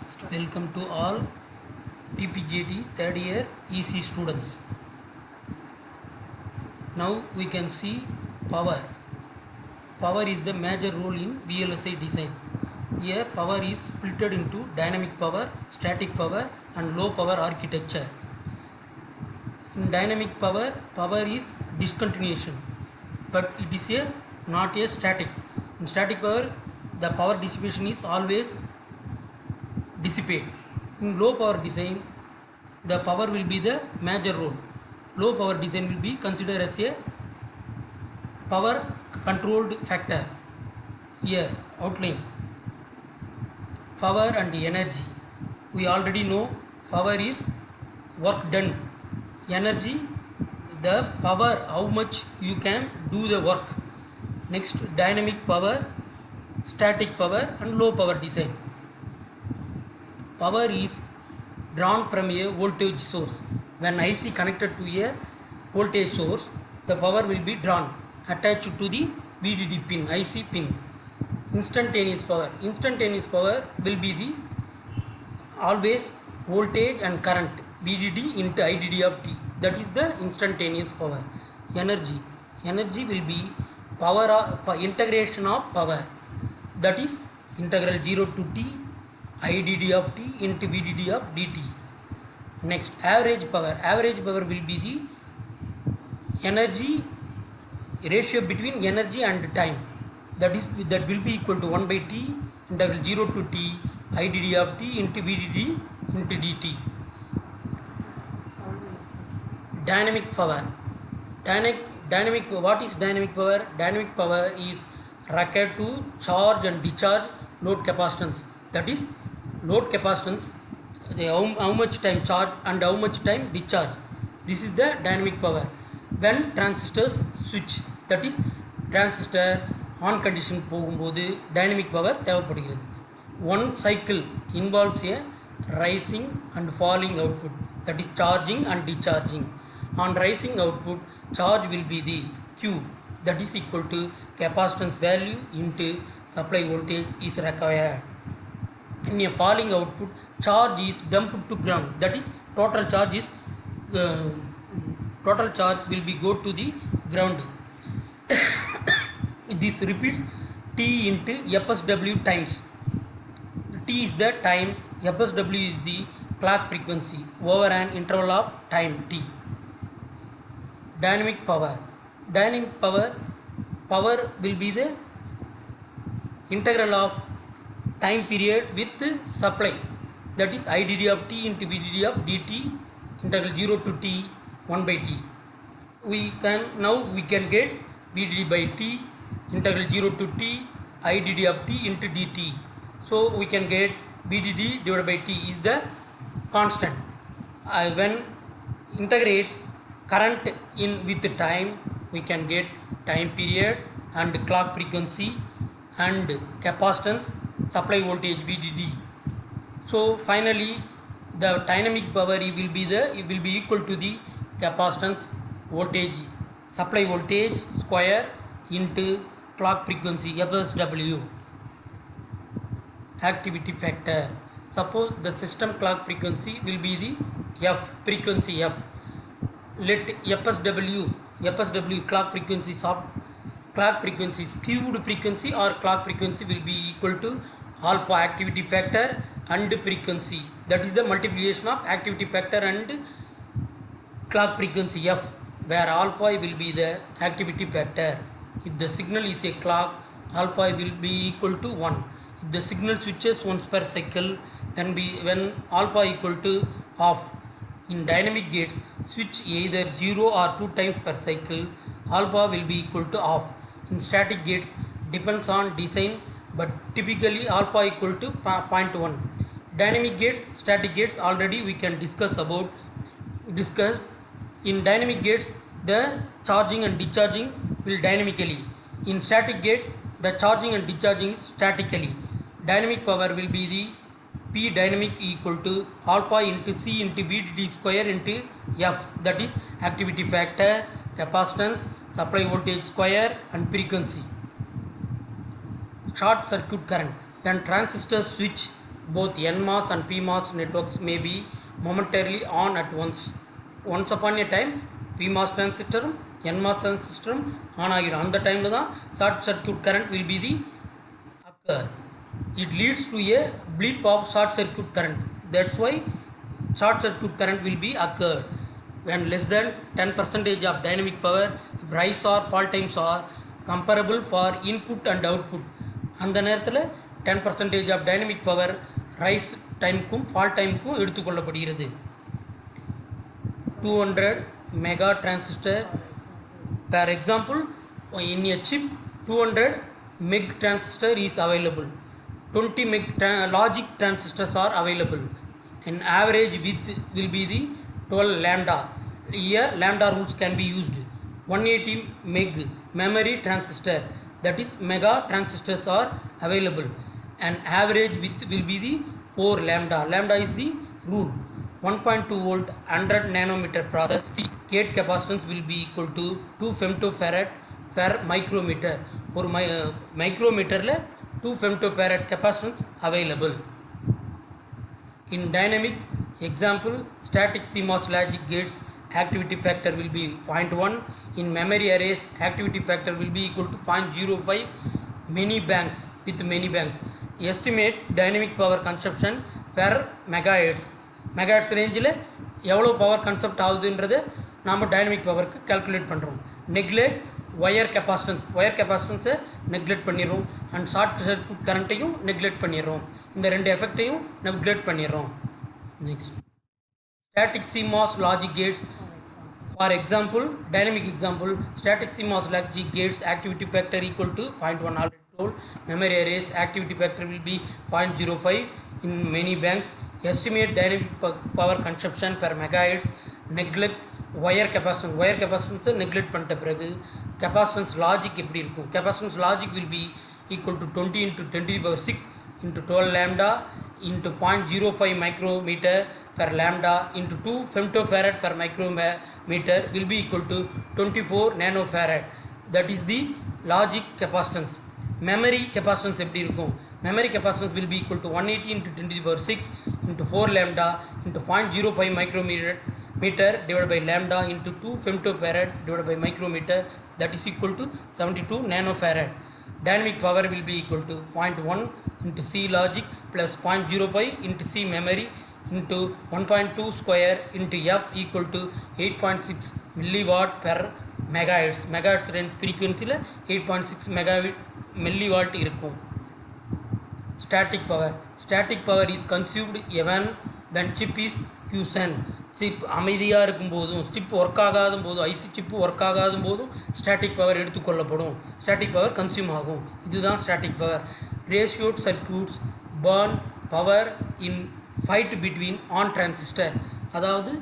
Welcome to all TPGT third year EC students. Now we can see power. Power is the major role in VLSI design. Here power is split into dynamic power, static power and low power architecture. In dynamic power, power is discontinuation, but it is not a static. In static power, the power dissipation is always dissipate. In low power design, the power will be the major role. Low power design will be considered as a power controlled factor. Here outline power and energy. We already know power is work done. Energy, the power, how much you can do the work. Next, dynamic power, static power and low power design. Power is drawn from a voltage source. When IC connected to a voltage source, the power will be drawn attached to the VDD pin, IC pin. Instantaneous power will be the always voltage and current VDD into IDD of T. That is the instantaneous power. Energy will be power of integration of power. That is integral 0 to T IDD of T into VDD of dt. Next, average power will be the energy ratio between energy and time. That will be equal to 1 by T integral 0 to T IDD of T into VDD into dt. Dynamic power. What is dynamic power? Dynamic power is required to charge and discharge load capacitance. That is load capacitance, how much time charge and how much time discharge. This is the dynamic power. When transistors switch, that is transistor on condition போகும்போது dynamic power தேவைப்படுகிறது. One cycle involves a rising and falling output, that is charging and discharging. On rising output, charge will be the Q, that is equal to capacitance value into supply voltage is required. In a falling output, charge is dumped to ground, that is total charge will be go to the ground. This repeats T into FSW times. T is the time, FSW is the clock frequency over an interval of time T. Dynamic power will be the integral of time period with supply, that is IDD of T into VDD of dt integral 0 to T 1 by T. We can get VDD by T integral 0 to T IDD of T into dt. So we can get VDD divided by T is the constant. When integrate current in with time, we can get time period and clock frequency and capacitance, supply voltage VDD. So finally the dynamic power will be equal to the capacitance voltage, supply voltage square into clock frequency FSW. Activity factor, suppose the system clock frequency will be the F, frequency F. Let FSW clock frequency is skewed frequency or clock frequency will be equal to alpha activity factor and frequency, that is the multiplication of activity factor and clock frequency F, where alpha will be the activity factor. If the signal is a clock, alpha will be equal to 1. If the signal switches once per cycle, when alpha equal to half. In dynamic gates, switch either 0 or 2 times per cycle, alpha will be equal to half. In static gates, depends on design, but typically alpha equal to 0.1. Dynamic gates, static gates already we can discuss. In dynamic gates, the charging and discharging will dynamically. In static gate, the charging and discharging is statically. Dynamic power will be the P dynamic equal to alpha into C into VDD square into F, that is activity factor, capacitance, supply voltage square and frequency. Short circuit current, when transistors switch, both NMOS and PMOS networks may be momentarily on at once. Once upon a time PMOS transistor NMOS transistor on ஆகிடும். அந்த டைமில் தான் short circuit current will be the occur. It leads to a blip of short circuit current. That's why short circuit current will be occurred when less than 10% of dynamic power, if rise or fall times are comparable for input and output. அந்த நேரத்தில் 10% of dynamic power rise டைமுக்கும் fall டைமுக்கும் எடுத்துக்கொள்ளப்படுகிறது. 200 mega transistor per example in a chip 200 meg transistor is available, 20 meg logic transistors are available, and average width will be the 12 lambda. Here lambda rules can be used. 180 meg memory transistor, that is mega transistors are available, and average width will be the 4 lambda. Lambda is the rule. 1.2 volt 100 nanometer process gate capacitance will be equal to 2 femtofarad per micrometer. ஒரு மைக்ரோமீட்டரில் 2 femtofarad capacitance available. In dynamic example, static CMOS logic gates activity factor will be 0.1. In memory arrays, activity factor will be equal to 0.05 many banks with many banks. Estimate dynamic power consumption per megahertz. Megahertz ரேஞ்சில் எவ்வளோ power concept ஆகுதுன்றது நாம் dynamic பவருக்கு calculate பண்ணுறோம். Neglect wire கெப்பாசிட்டன்ஸை neglect பண்ணிடுறோம், and short circuit கரண்ட்டையும் neglect பண்ணிடுறோம். இந்த ரெண்டு எஃபெக்டையும் neglect பண்ணிடுறோம். Next static CMOS logic gates. For example, dynamic example, static CMOS logic gates activity factor equal to 0.1 already told. Memory arrays activity factor will be 0.05 in many banks. Estimate dynamic power consumption per megahertz. Neglect wire கெப்பாசிட்டன்ஸை neglect பண்ணிட்ட பிறகு capacitance logic எப்படி இருக்கும்? Capacitance logic will be equal to 20 into 10⁶ into 12 lambda into 0.05 micrometer per lambda into 2 femtofarad per micrometer will be equal to 24 nanofarad. That is the logic capacitance. Memory capacitance எப்படி இருக்கும்? Memory capacitance will be equal to 180 into 10⁶ into 4 lambda into 0.05 micrometer divided by lambda into 2 femtofarad divided by micrometer, that is equal to 72 nanofarad. Dynamic power will be equal to 0.1 into C logic plus 0.05 into C memory into 1.2 square into F equal to 8.6 milliwatt per megahertz. Megahertz range frequency 8.6 milliwatt இருக்கும். Static power is consumed even when chip is quiescent. Chip அமைதியாக இருக்கும்போதும், chip work ஆகாத போதும், IC chip work ஆகாத போதும் static power எடுத்துக்கொள்ளப்படும், static power consume ஆகும். இதுதான் static power. Ratioed circuits burn power in fight between on transistor, அதாவது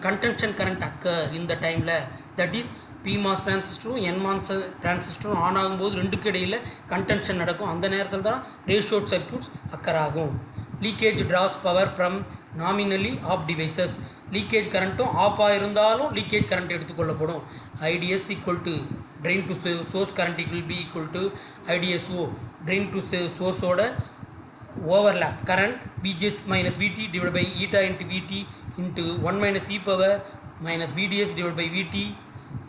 கன்டென்ஷன் கரண்ட் அக்கர் இந்த டைமில். தட் இஸ் பிமாஸ் டிரான்சிஸ்டரும் என்மாஸ் டிரான்சிஸ்டரும் ஆன் ஆகும்போது ரெண்டுக்கு இடையில் கன்டென்ஷன் நடக்கும். அந்த நேரத்தில் தான் ரேஷியோட் சர்க்யூட்ஸ் அக்கர் ஆகும். Leakage draws power from nominally off devices. Leakage கரண்ட்டும் ஆஃபாக இருந்தாலும் லீக்கேஜ் கரண்ட் எடுத்துக்கொள்ளப்படும். IDS equal to drain to source current will be equal to IDSO, drain to சோர்ஸோட overlap current VGS minus VT divided by eta into VT into 1 minus e power minus VDS divided by VT,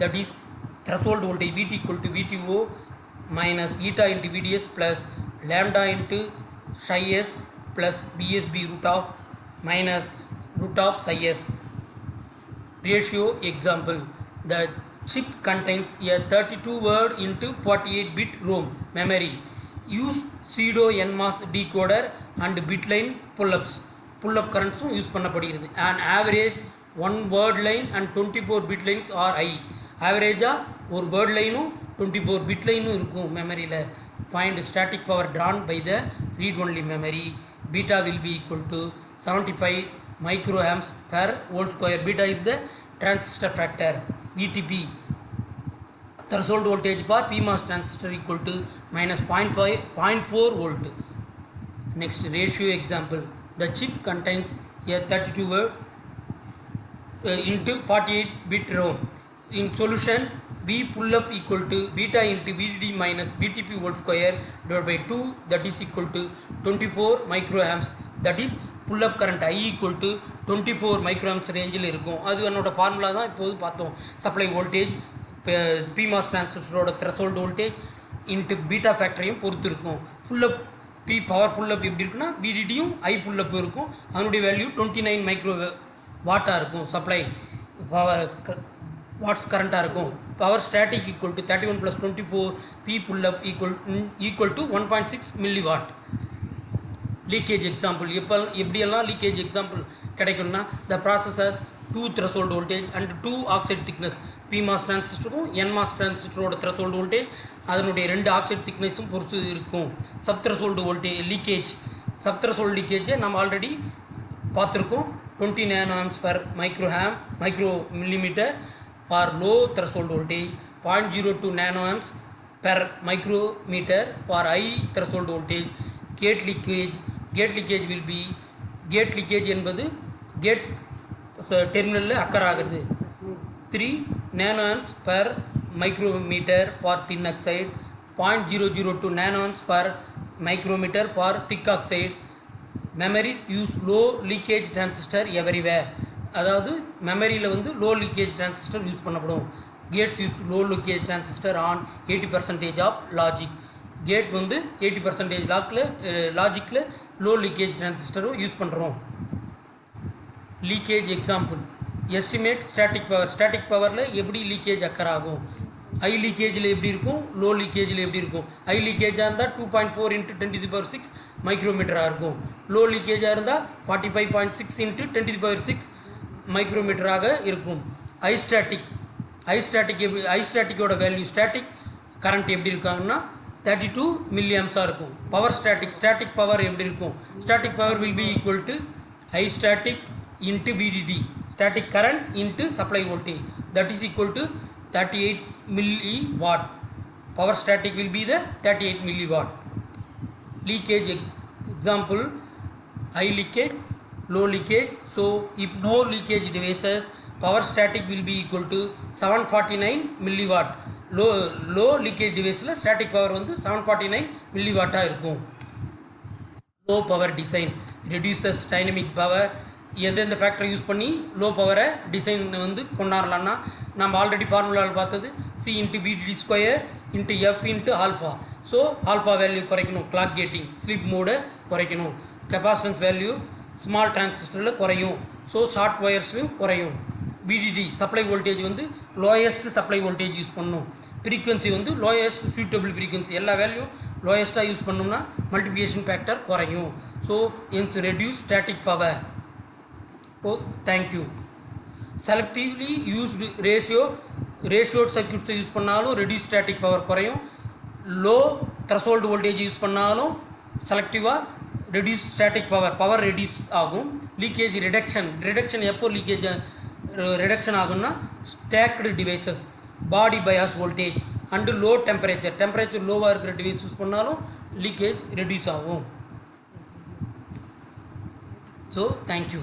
that is threshold voltage VT equal to VTO minus eta into VDS plus lambda into psi s plus BSB root of minus root of psi s. Ratio example, the chip contains a 32 word into 48 bit ROM memory. Use pseudo NMOS decoder and bitline pull-up currents use பண்ணப்படுகிறது. An average 1 word line and 24 bit lines are high. ஆவரேஜாக ஒரு word லைனும் 24 bit லைனும் இருக்கும் மெமரியில். Find static power drawn by the read only memory. Beta will be equal to 75 microamps per volt square. Beta is the transistor factor. VTP, threshold voltage for PMOS transistor equal to minus 0.4 volt. Next ratio example, the chip contains a 32 word into 48 bit ROM. In solution, V pull up equal to beta into VDD minus VTP whole square divided by 2, that is equal to 24 microamps. That is pull up current I equal to 24 microamps ரேஞ்சில் இருக்கும். அது என்னோட formula தான் இப்போது பார்த்தோம். Supply voltage PMOS டிரான்சிஸ்டரோட threshold voltage into beta ஃபேக்டரையும் பொறுத்து இருக்கும். Pull up P power pull up எப்படி இருக்குன்னா VDDயும் ஐ ஃபுல் அப் இருக்கும். அதனுடைய வேல்யூ 29 மைக்ரோ வாட்டாக இருக்கும். சப்ளை பவர் வாட்ஸ் கரண்ட்டாக இருக்கும். Power static equal to 31 + 24 P pull up equal to 1.6 milli watt. Leakage example எப்படியெல்லாம் லீக்கேஜ் எக்ஸாம்பிள் கிடைக்கும்னா the processes 2 threshold voltage and 2 oxide thickness. PMOS டிரான்சிஸ்டரும் NMOS டிரான்சிஸ்டரோட த்ரெஷோல்டு வோல்டேஜ் அதனுடைய 2 oxide திக்னஸும் பொறுத்து இருக்கும். Sub threshold voltage leakage sub threshold லீக்கேஜை நம்ம ஆல்ரெடி பார்த்துருக்கோம். 20 nanoamps per micro millimeter for low threshold voltage, 0.02 nanoamps per micrometer for high threshold voltage. Gate leakage will be gate leakage என்பது gate டெர்மினலில் occur ஆகிறது. 3 nanoamps per micrometer for thin oxide, 0.002 nanoamps per micrometer for thick oxide. Memories use low leakage transistor everywhere. அதாவது மெமரியில் வந்து low leakage transistor use பண்ணப்படும். Gates use low leakage transistor on 80% off logic. Gate வந்து 80% லாஜிக்கில் low leakage டிரான்சிஸ்டரும் use பண்ணுறோம். Leakage example estimate static பவரில் எப்படி லீக்கேஜ் அக்கர் ஆகும். ஹை லீக்கேஜில் எப்படி இருக்கும், லோ லீக்கேஜில் எப்படி இருக்கும். ஹை லீக்கேஜாக இருந்தால் 2.4 × 10⁶ மைக்ரோமீட்டராக இருக்கும். லோ லீக்கேஜாக இருந்தால் 45.6 × 10⁶ மைக்ரோமீட்டராக இருக்கும். ஐஸ்டாட்டிக்கோட வேல்யூ ஸ்டாட்டிக் கரண்ட் எப்படி இருக்காங்கன்னா 32 milliamps இருக்கும். பவர் ஸ்டாட்டிக் பவர் எப்படி இருக்கும். Static power will be equal to I static into VDD, static current into supply voltage, that is equal to 38 milliwatt. Power static will be the 38 milliwatt. Leakage example high leakage, low leakage. So if no leakage devices, power static will be equal to 749 milliwatt. Low leakage device la static power வந்து 749 milliwatt இருக்கும். Low power design reduces dynamic power. எந்தெந்த ஃபேக்டரை use பண்ணி low பவரை design வந்து கொண்டாடலான்னா நம்ம already ஃபார்முலாவில் பார்த்தது C × VDD square × F × alpha. So alpha value குறைக்கணும். கிளாக் கேட்டிங் ஸ்லீப் மோடை குறைக்கணும். கெப்பாசிட்டன்ஸ் வேல்யூ ஸ்மால் டிரான்சிஸ்டரில் குறையும். ஸோ ஷார்ட் ஒயர்ஸ்லையும் குறையும். VDD சப்ளை வோல்டேஜ் வந்து லோயஸ்ட் சப்ளை வோல்டேஜ் யூஸ் பண்ணணும். ஃப்ரீக்வன்சி வந்து லோயஸ்ட் சூட்டபிள் ஃப்ரீக்வன்சி. எல்லா வேல்யூ லோயஸ்ட்டாக யூஸ் பண்ணோம்னா மல்டிப்ளிகேஷன் ஃபேக்டர் குறையும். ஸோ இன்ஸ் reduce static power. Oh, thank you. Selectively used ratioed circuits use பண்ணாலும் ரெடியூஸ் ஸ்டாட்டிக் பவர் குறையும். லோ த்ரெஷோல்டு வோல்டேஜ் யூஸ் பண்ணாலும் செலக்டிவாக ரெடியூஸ் ஸ்டாட்டிக் பவர் ரெடியூஸ் ஆகும். லீக்கேஜ் ரிடக்ஷன் எப்போ லீக்கேஜ் ரிடக்ஷன் ஆகும்னா stacked devices, body bias voltage and low temperature லோவாக இருக்கிற device use பண்ணாலும் லீக்கேஜ் ரெடியூஸ் ஆகும். So thank you.